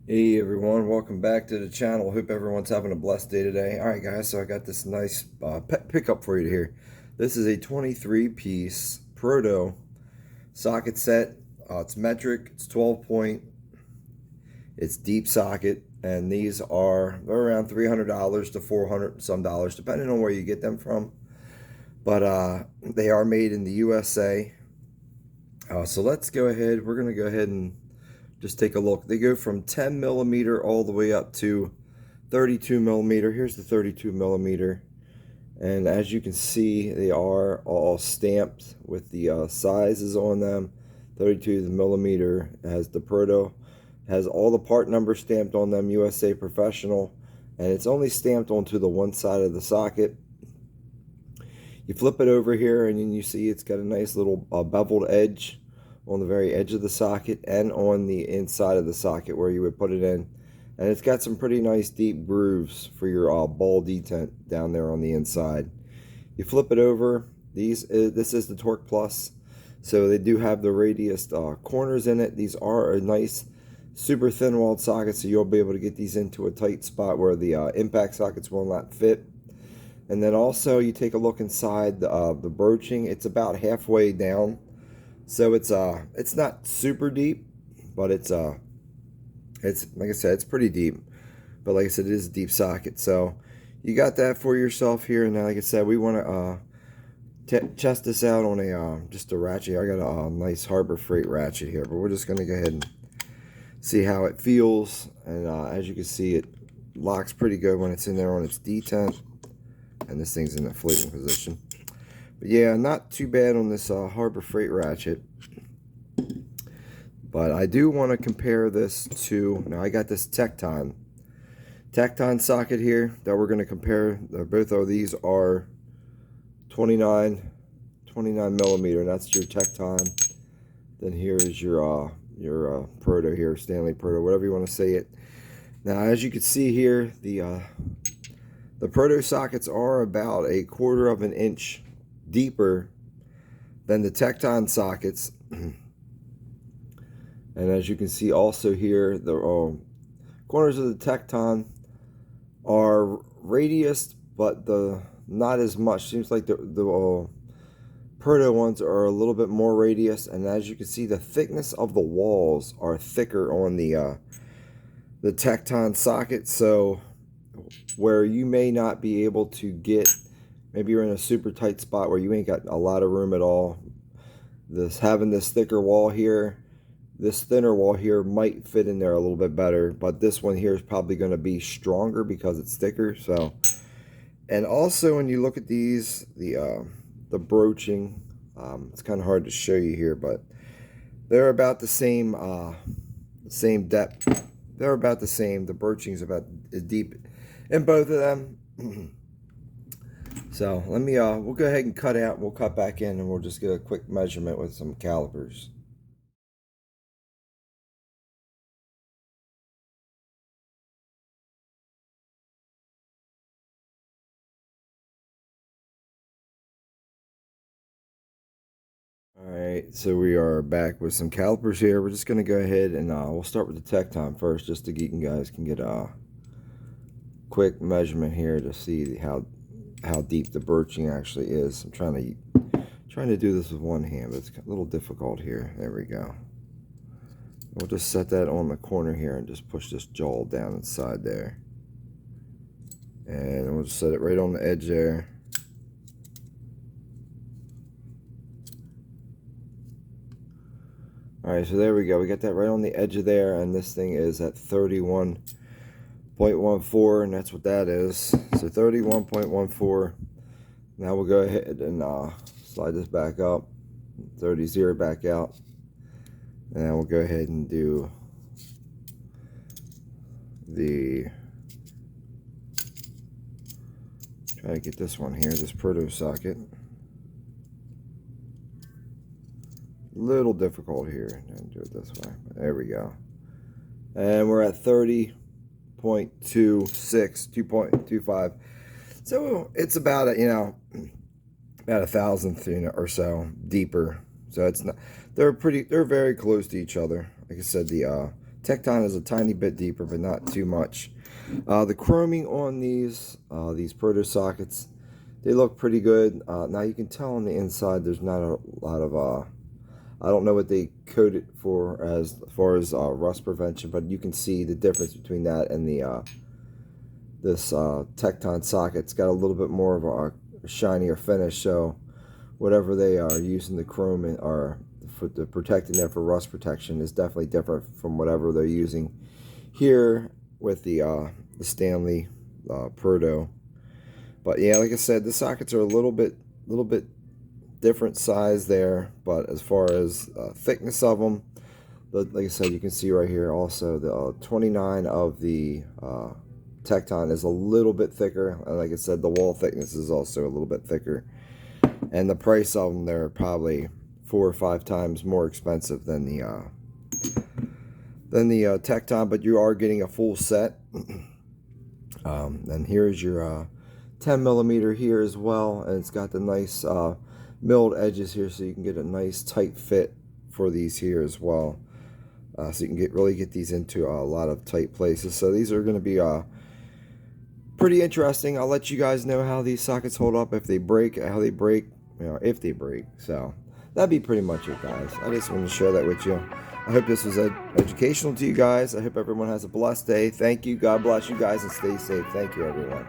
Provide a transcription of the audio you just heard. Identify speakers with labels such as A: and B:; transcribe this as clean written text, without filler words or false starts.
A: Hey everyone, welcome back to the channel. Hope everyone's having a blessed day today. Alright guys, so I got this nice pickup for you here. This is a 23-piece Proto socket set. It's metric, it's 12 point, it's deep socket, and these are around $300 to $400 some dollars, depending on where you get them from. But they are made in the USA. So let's go ahead, we're going to go ahead and just take a look. They go from 10 millimeter all the way up to 32 millimeter. Here's the 32 millimeter. And as you can see, they are all stamped with the sizes on them. 32 millimeter has the Proto, has all the part numbers stamped on them, USA Professional, and it's only stamped onto the one side of the socket. You flip it over here and then you see it's got a nice little beveled edge on the very edge of the socket and on the inside of the socket where you would put it in. And it's got some pretty nice deep grooves for your ball detent down there on the inside. You flip it over. This is the Torque Plus. So they do have the radius corners in it. These are a nice super thin walled socket, so you'll be able to get these into a tight spot where the impact sockets will not fit. And then also you take a look inside the broaching. It's about halfway down. So it's not super deep, but it's like I said, it's pretty deep. But like I said, it is a deep socket. So you got that for yourself here. And now, like I said, we want to test this out on a just a ratchet. I got a nice Harbor Freight ratchet here, but we're just gonna go ahead and see how it feels. And as you can see, it locks pretty good when it's in there on its detent, and this thing's in the floating position. But yeah, not too bad on this Harbor Freight ratchet. But I do want to compare this to, now I got this Tecton socket here that we're going to compare. Both of these are 29 millimeter, and that's your Tecton. Then here is your Proto here, Stanley Proto, whatever you want to say it. Now, as you can see here, the Proto sockets are about 1/4 of an inch deeper than the Tecton sockets. And as you can see also here, the corners of the Tecton are radiused, but not as much. Seems like the Proto ones are a little bit more radius, and as you can see, the thickness of the walls are thicker on the Tecton socket. So where you may not be able to get, maybe you're in a super tight spot where you ain't got a lot of room at all, having this thicker wall here, this thinner wall here might fit in there a little bit better, but this one here is probably going to be stronger because it's thicker. So, and also when you look at these, the broaching, it's kind of hard to show you here, but they're about the same depth. They're about the same. The broaching's about as deep in both of them. So let me we'll go ahead and cut out. We'll cut back in, and we'll just get a quick measurement with some calipers. Alright, so we are back with some calipers here. We're just going to go ahead and we'll start with the Tecton first, just to get you guys can get a quick measurement here to see how deep the broaching actually is. I'm trying to do this with one hand, but it's a little difficult here. There we go. We'll just set that on the corner here and just push this jawl down inside there. And we'll just set it right on the edge there. Alright, so there we go. We got that right on the edge of there, and this thing is at 31.14, and that's what that is. So 31.14. Now we'll go ahead and slide this back up, 30 back out, and then we'll go ahead and do try to get this one here, this Proto socket. Little difficult here. And do it this way. There we go. And we're at 30.26, 2.25. So it's about about a thousandth, or so deeper. So it's not. They're very close to each other. Like I said, the Tecton is a tiny bit deeper, but not too much. The chroming on these Proto sockets, they look pretty good. Now you can tell on the inside there's not a lot of I don't know what they code it for as far as rust prevention, but you can see the difference between that and the this Tecton socket. It's got a little bit more of a shinier finish, so whatever they are using the chrome or for the protecting them for rust protection is definitely different from whatever they're using here with the Stanley Proto. But yeah, like I said, the sockets are a little bit different size there, but as far as thickness of them, like I said, you can see right here also the 29 of the Tecton is a little bit thicker, and like I said, the wall thickness is also a little bit thicker, and the price of them, they're probably 4 or 5 times more expensive than the Tecton, but you are getting a full set. And here's your 10 millimeter here as well, and it's got the nice milled edges here, so you can get a nice tight fit for these here as well. So you can really get these into a lot of tight places. So these are going to be pretty interesting. I'll let you guys know how these sockets hold up, if they break, how they break, if they break. So that'd be pretty much it, guys. I just wanted to share that with you. I hope this was educational to you guys. I hope everyone has a blessed day. Thank you. God bless you guys, and stay safe. Thank you, everyone.